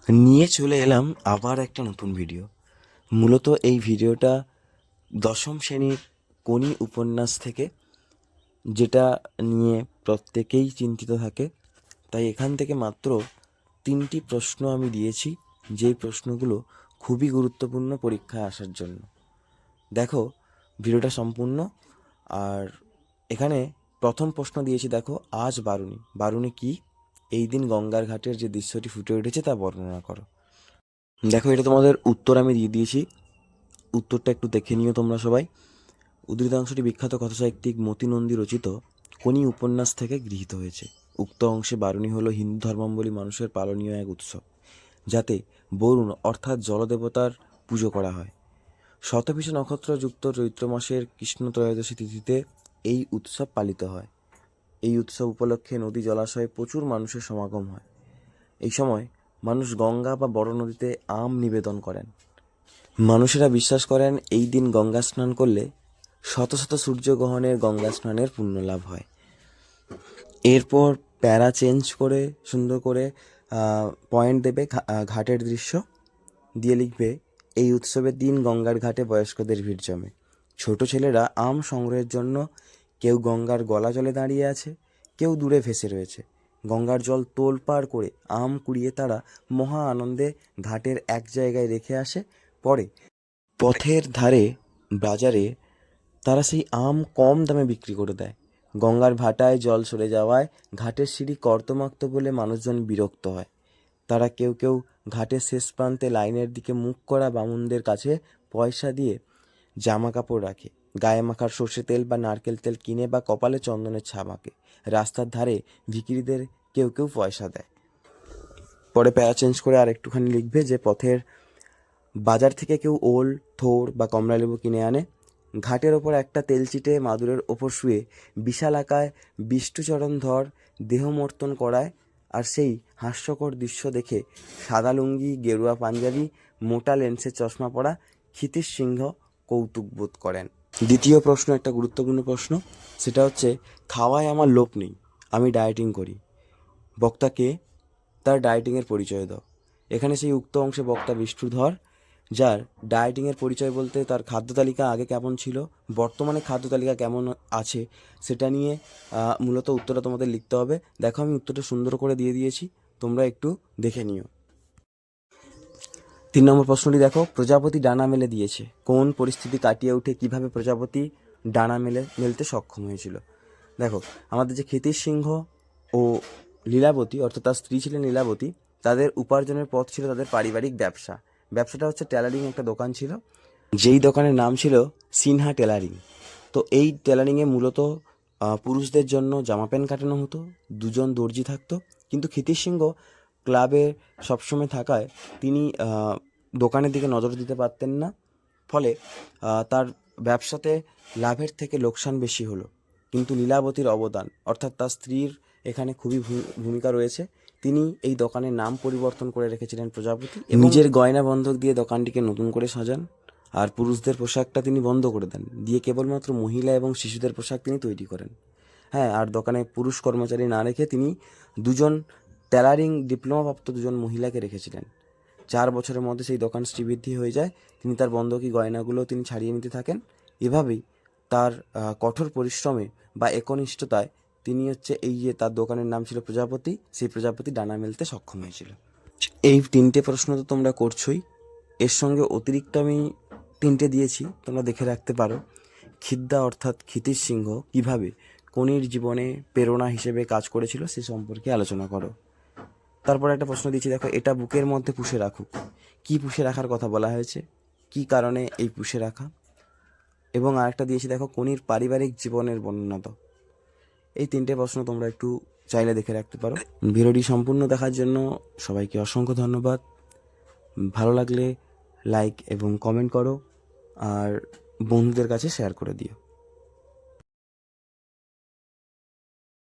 নিয়ে চলে এলাম আবার একটা নতুন ভিডিও। মূলত এই ভিডিওটা দশম শ্রেণীর কোনি উপন্যাস থেকে, যেটা নিয়ে প্রত্যেকেই চিন্তিত থাকে। তাই এখান থেকে মাত্র 3টি প্রশ্ন আমি দিয়েছি, যেই প্রশ্নগুলো খুবই গুরুত্বপূর্ণ পরীক্ষায় আসার জন্য। দেখো ভিডিওটা সম্পূর্ণ। আর এখানে প্রথম প্রশ্ন দিয়েছি, দেখো, আজ বারুণী। বারুণী কি? এই দিন গঙ্গার ঘাটের যে দৃশ্যটি ফুটে উঠেছে তা বর্ণনা করো। দেখো, এটা তোমাদের উত্তর আমি দিয়ে দিয়েছি। উত্তরটা একটু দেখে নিও তোমরা সবাই। উদ্ধৃতাংশটি বিখ্যাত কথাসাহিত্যিক মতি নন্দী রচিত কোনি উপন্যাস থেকে গৃহীত হয়েছে। উক্ত অংশে বারুণী হলো হিন্দু ধর্মাবলম্বী মানুষের পালনীয় এক উৎসব, যাতে বরুণ অর্থাৎ জলদেবতার পুজো করা হয়। শতভিষা নক্ষত্রযুক্ত চৈত্র মাসের কৃষ্ণ ত্রয়োদশী তিথিতে এই উৎসব পালিত হয়। এই উৎসব উপলক্ষে নদী জলাশয়ে প্রচুর মানুষের সমাগম হয়। এই সময় মানুষ গঙ্গা বা বড় নদীতে আম নিবেদন করেন। মানুষেরা বিশ্বাস করেন এই দিন গঙ্গা স্নান করলে শত শত সূর্যগ্রহণের গঙ্গা স্নানের পুণ্য লাভ হয়। এরপর প্যারা চেঞ্জ করে সুন্দর করে পয়েন্ট দেবে, ঘাটের দৃশ্য দিয়ে লিখবে, এই উৎসবের দিন গঙ্গার ঘাটে বয়স্কদের ভিড় জমে। ছোট ছেলেরা আম সংগ্রহের জন্য কেউ গঙ্গার গলা জলে দাঁড়িয়ে আছে, কেউ দূরে ভেসে রয়েছে। গঙ্গার জল তোলপাড় করে আম কুড়িয়ে তারা মহা আনন্দে ঘাটের এক জায়গায় রেখে আসে। পরে পথের ধারে বাজারে তারা সেই আম কম দামে বিক্রি করে দেয়। গঙ্গার ভাটায় জল সরে যাওয়ায় ঘাটের সিঁড়ি কর্দমাক্ত বলে মানুষজন বিরক্ত হয়। তারা কেউ কেউ ঘাটের শেষ প্রান্তে লাইনের দিকে মুখ করা বামুনদের কাছে পয়সা দিয়ে জামা কাপড় রাখে, গায়ে মাখার সর্ষে তেল বা নারকেল তেল কিনে বা কপালে চন্দনের ছাপ আঁকে। রাস্তার ধারে ভিখিরিদের কেউ কেউ পয়সা দেয়। পরে প্যারা চেঞ্জ করে আর একটুখানি লিখবে যে পথের বাজার থেকে কেউ ওল, থোড় বা কমলালেবু কিনে আনে। ঘাটের ওপর একটা তেলচিটে মাদুরের ওপর শুয়ে বিশালাকায় বিষ্ণুচরণ ধর দেহমর্তন করায়। আর সেই হাস্যকর দৃশ্য দেখে সাদা লুঙ্গি, গেরুয়া পাঞ্জাবি, মোটা লেন্সের চশমা পরা ক্ষিতীশ সিংহ কৌতুক বোধ করেন। দ্বিতীয় প্রশ্ন একটা গুরুত্বপূর্ণ প্রশ্ন, সেটা হচ্ছে, খাওয়ায় আমার লোভ নেই, আমি ডায়েটিং করি। বক্তাকে তার ডায়েটিংয়ের পরিচয় দাও। এখানে সেই উক্ত অংশে বক্তা বিষ্ণুধর, যার ডায়েটিংয়ের পরিচয় বলতে তার খাদ্য তালিকা আগে কেমন ছিল, বর্তমানে খাদ্য তালিকা কেমন আছে, সেটা নিয়ে মূলত উত্তরটা তোমাদের লিখতে হবে। দেখো আমি উত্তরটা সুন্দর করে দিয়ে দিয়েছি, তোমরা একটু দেখে নিও। 3 নম্বর প্রশ্নটি দেখো, প্রজাপতি ডানা মেলে দিয়েছে। কোন পরিস্থিতি কাটিয়ে উঠে কিভাবে প্রজাপতি ডানা মেলতে সক্ষম হয়েছিল? দেখো, আমাদের যে ক্ষিতীশ সিংহ ও লীলাবতী, অর্থাৎ তার স্ত্রী ছিলেন লীলাবতী, তাদের উপার্জনের পথ ছিল তাদের পারিবারিক ব্যবসা। ব্যবসাটা হচ্ছে টেলারিং একটা দোকান ছিল, যেই দোকানের নাম ছিল সিনহা টেলারিং। তো এই টেলারিংয়ে মূলত পুরুষদের জন্য জামা প্যান্ট কাটানো হতো, 2জন দর্জি থাকতো। কিন্তু ক্ষিতীশ সিংহ ক্লাবে সবসময় থাকায় তিনি দোকানের দিকে নজর দিতে পারতেন না। ফলে তার ব্যবসাতে লাভের থেকে লোকসান বেশি হলো। কিন্তু লীলাবতীর অবদান, অর্থাৎ তার স্ত্রীর এখানে খুবই ভূমিকা রয়েছে। তিনি এই দোকানের নাম পরিবর্তন করে রেখেছিলেন প্রজাপতি, নিজের গয়না বন্ধক দিয়ে দোকানটিকে নতুন করে সাজান। আর পুরুষদের পোশাকটা তিনি বন্ধ করে দেন, দিয়ে কেবলমাত্র মহিলা এবং শিশুদের পোশাক তিনি তৈরি করেন। হ্যাঁ, আর দোকানে পুরুষ কর্মচারী না রেখে তিনি 2জন টেলারিং ডিপ্লোমাপ্রাপ্ত 2জন মহিলাকে রেখেছিলেন। 4 বছরের মধ্যে সেই দোকান শ্রীবৃদ্ধি হয়ে যায়। তিনি তার বন্ধকি গয়নাগুলো তিনি ছাড়িয়ে নিতে থাকেন। এভাবেই তার কঠোর পরিশ্রমে বা একনিষ্ঠতায় তিনি এই যে তার দোকানের নাম ছিল প্রজাপতি, সেই প্রজাপতি ডানা মেলতে সক্ষম হয়েছিল। এই 3টে প্রশ্ন তো তোমরা করছোই, এর সঙ্গে অতিরিক্ত আমি 3টে দিয়েছি, তোমরা দেখে রাখতে পারো। খিদ্দা অর্থাৎ ক্ষিতীশ সিংহ কিভাবে কোনির জীবনে প্রেরণা হিসেবে কাজ করেছিল সে সম্পর্কে আলোচনা করো। তারপর একটা প্রশ্ন দিচ্ছি, দেখো, এটা বুকের মধ্যে পুষে রাখুক। কি পুষে রাখার কথা বলা হয়েছে, কি কারণে এই পুষে রাখা? এবং আরেকটা দিয়েছি, দেখো, কোনির পারিবারিক জীবনের বর্ণনা দাও। এই 3টে প্রশ্ন তোমরা একটু চাইলে দেখে রাখতে পারো। ভিডিওটি সম্পূর্ণ দেখার জন্য সবাইকে অসংখ্য ধন্যবাদ। ভালো লাগলে লাইক এবং কমেন্ট করো, আর বন্ধুদের কাছে শেয়ার করে দিও।